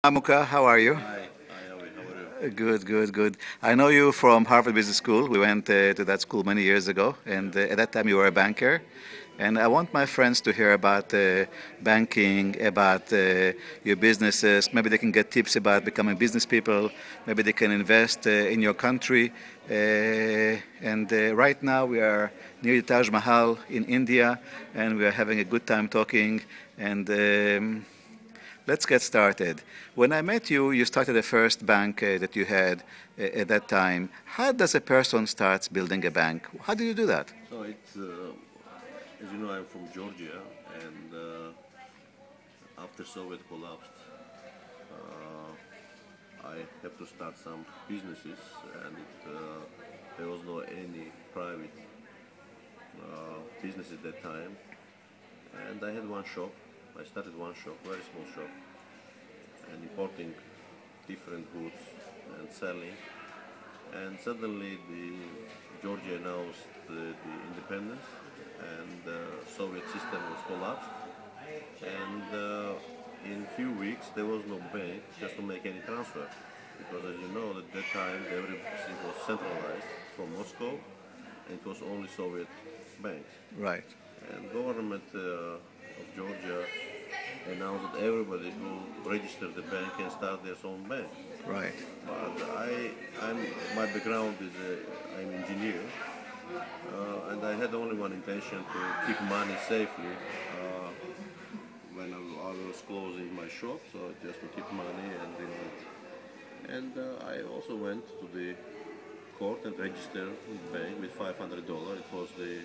Mamuka, how are you? Hi, Avi. How are you? Good, good, good. I know you from Harvard Business School. We went to that school many years ago, and at that time you were a banker. And I want my friends to hear about banking, about your businesses. Maybe they can get tips about becoming business people. Maybe they can invest in your country. And right now we are near the Taj Mahal in India, and we are having a good time talking. And let's get started. When I met you, you started the first bank that you had at that time. How does a person start building a bank? How do you do that? So as you know, I'm from Georgia, and after Soviet collapsed, I have to start some businesses, and there was no any private business at that time, and I had one shop. I started one shop, very small shop, and importing different goods and selling. And suddenly, Georgia announced the independence, and the Soviet system was collapsed. And in few weeks, there was no bank just to make any transfer, because as you know, at that time everything was centralized from Moscow, and it was only Soviet banks. Right, And government of Georgia announced that everybody who registered the bank can start their own bank. right, But my background is I'm engineer, and I had only one intention to keep money safely when I was closing my shop, so just to keep money and I also went to the court and registered the bank with $500. It was the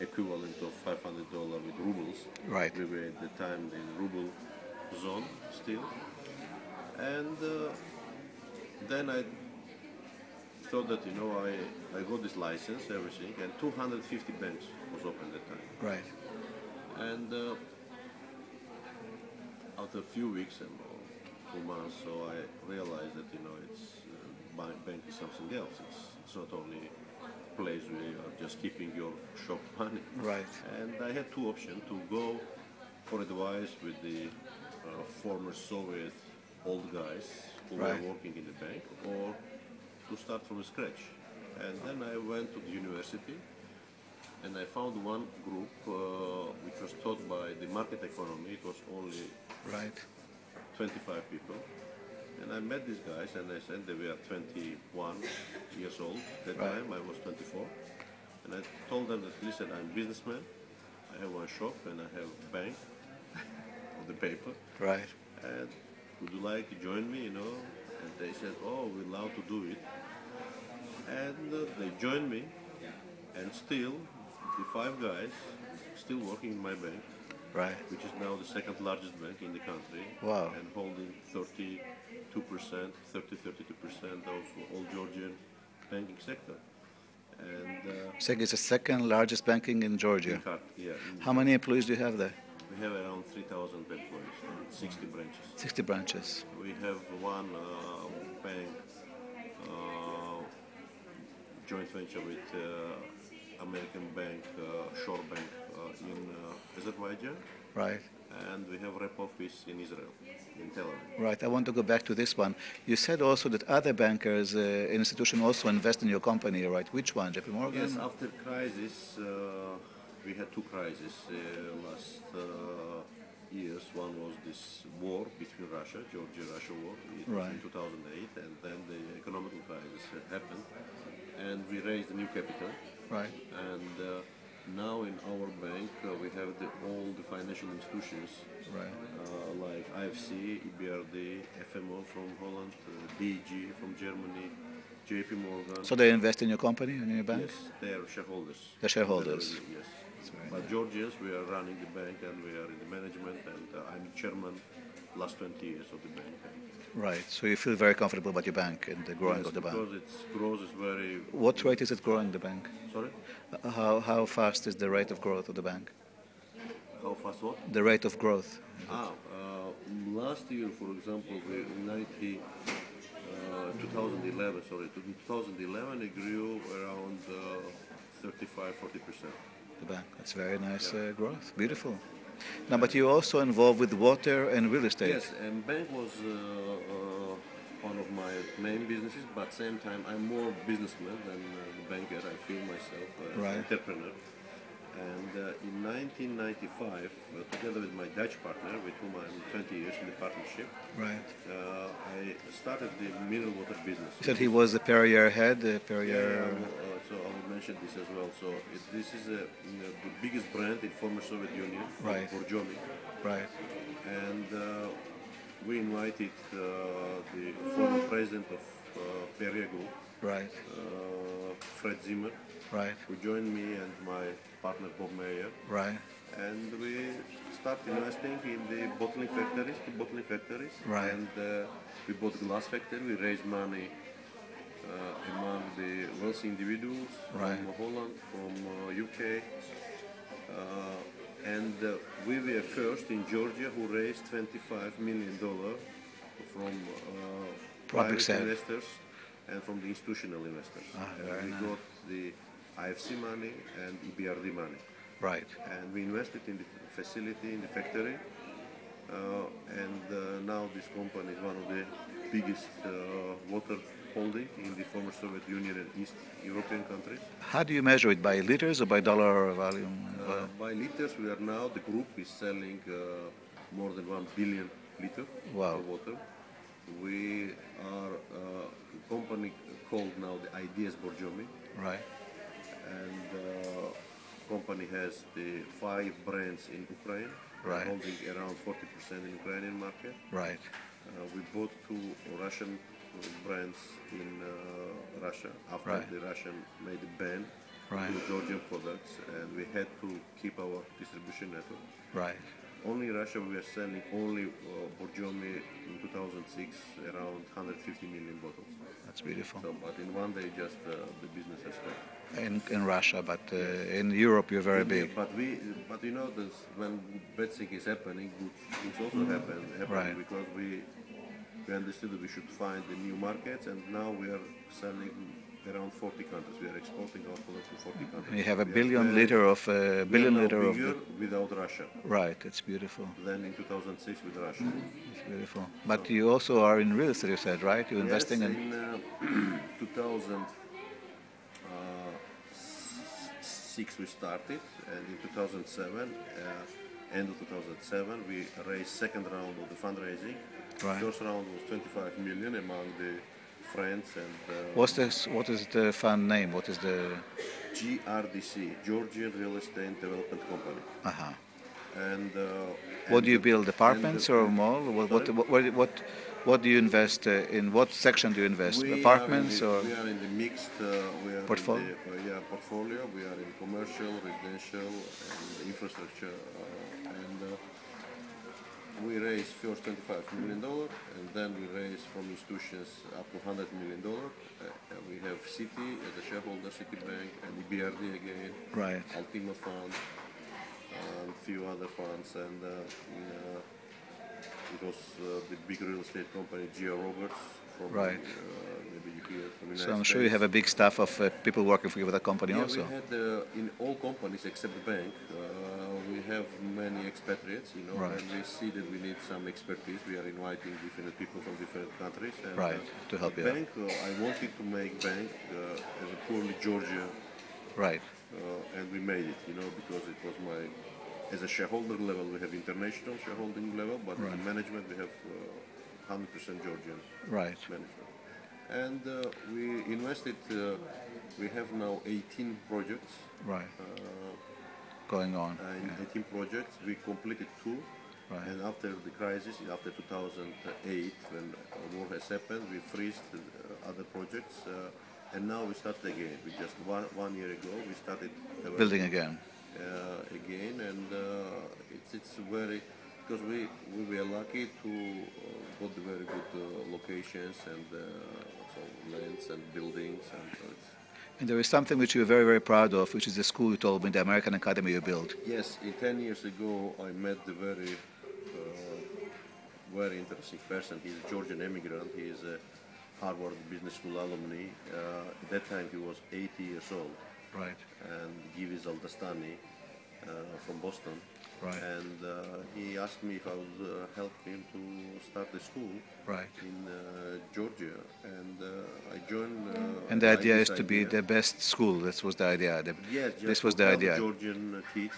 equivalent of $500 with rubles. right, We were at the time in ruble zone still, and then I thought that I got this license, everything, and 250 banks was open at that time. right, And after a few weeks and 2 months, so I realized that it's bank is something else. It's not only a place where you are just keeping your shop money. right, And I had two options: to go for advice with the former Soviet old guys who right, were working in the bank, or to start from scratch. And then I went to the university, and I found one group which was taught by the market economy. It was only right, 25 people. And I met these guys, and I said they were 21 years old. At that Right. time I was 24. And I told them that, listen, I'm a businessman. I have one shop and I have a bank on the paper. right, And would you like to join me, And they said, oh, we'd love to do it. And they joined me. And still, the five guys still working in my bank, right. which is now the second largest bank in the country, Wow. and holding 32% of all Georgian banking sector. And Saying it's the second largest banking in Georgia. How many employees do you have there? we have around 3,000 employees and 60 branches. 60 branches. We have one bank joint venture with American bank, Shore Bank in Azerbaijan, Right, and we have rep office in Israel, in Tel Aviv. right. I want to go back to this one. You said also that other bankers, institution also invest in your company, right? Which one? JP Morgan? Yes, after crisis, we had two crises last years. One was this war between Russia, Georgia-Russia war, it was Right. in 2008, and then the economic crisis happened, and we raised new capital. Right, And now in our bank, we have all the financial institutions right, like IFC, EBRD, FMO from Holland, DEG from Germany, JP Morgan. So they invest in your company and in your bank? Yes, they are shareholders. They're shareholders. Yes. That's very But nice. Georgians, we are running the bank and we are in the management, and I'm chairman last 20 years of the bank. Right. So you feel very comfortable about your bank and the growing Yes, of the bank. because its growth is very. What rate is it growing, the bank? Sorry? How fast is the rate of growth of the bank? How fast what? The rate of growth. Last year, for example, in 2011, in 2011 it grew around 35-40%. The bank. That's very nice growth. Beautiful. Now, but you're also involved with water and real estate. Yes, and bank was main businesses, but same time I'm more businessman than banker. I feel myself as an entrepreneur. And in 1995, together with my Dutch partner, with whom I'm 20 years in the partnership, I started the mineral water business. You said he was the Perrier head, the Perrier... So I will mention this as well. So this is the biggest brand in former Soviet Union, Borjomi. Right. And we invited the former president of Perrier Group, Fred Zimmer, who joined me and my partner Bob Meyer. And we started investing in the bottling factories, and we bought glass factory. We raised money among the wealthy individuals from Holland, from UK. And we were first in Georgia who raised $25 million from private investors and from the institutional investors. We got the IFC money and EBRD money. And we invested in the facility, in the factory. And now this company is one of the biggest water holding in the former Soviet Union and East European countries. How do you measure it? By liters or by dollar volume? By liters. We are now, the group is selling more than 1 billion liters of water. We are a company called now the Ideas Borjomi. And company has the 5 brands in Ukraine, holding around 40% in Ukrainian market. We bought 2 Russian brands in Russia after the Russian made a ban to Georgian products, and we had to keep our distribution network. Only in Russia we are selling only Borjomi in 2006 around 150 million bottles. That's beautiful. So, but in one day just the business has stopped. In Russia, but in Europe you're very big. But you know this, when bad thing is happening, good things also happen because we understood that we should find the new markets, and now we are selling around 40 countries. We are exporting our product to 40 countries. And you have a billion liter of without Russia. It's beautiful. Then in 2006 with Russia. It's beautiful. But you also are in real estate, you said, right? You're investing in 2006 we started, and in 2007, end of 2007, we raised second round of the fundraising. First round was 25 million among the friends and... What is the fund name? What is the... GRDC, Georgian Real Estate Development Company. And what do you build, apartments or mall? What do you invest in? What section do you invest? Apartments or? We are in the mixed portfolio. Portfolio. We are in commercial, residential, and infrastructure, and we raised first $25 million, and then we raised from institutions up to $100 million. We have Citi as a shareholder, Citibank, and EBRD again, Altima Fund, and a few other funds, and it was the big real estate company, G.R. Roberts, from maybe you hear from the United So I'm sure States. you have a big staff of people working for you with that company also. We had in all companies except the bank, we have many expatriates, you know, and we see that we need some expertise. We are inviting different people from different countries. And, to help you bank, I wanted to make bank as a purely Georgia. And we made it, you know, because it was my, as a shareholder level, we have international shareholding level, but in management we have 100% Georgian management. And we invested, we have now 18 projects. Going on. In 18 projects, we completed 2. And after the crisis, after 2008, when war has happened, we freezed other projects. And now we start again. We just one year ago, we started building again. And it's very, because we were lucky to got the very good locations and so lands and buildings, and so and there is something which you're very, very proud of, which is the school you told me, the American Academy you built. Yes, 10 years ago I met the very interesting person. He's a Georgian immigrant. He is a Harvard Business School alumni. At that time he was 80 years old. And Givi Zaldastani from Boston. And he asked me if I would help him to start the school in Georgia, and I joined. And the I idea like is this to be idea. the best school. That was the idea. Yes, This just was to the help idea. Georgian kids,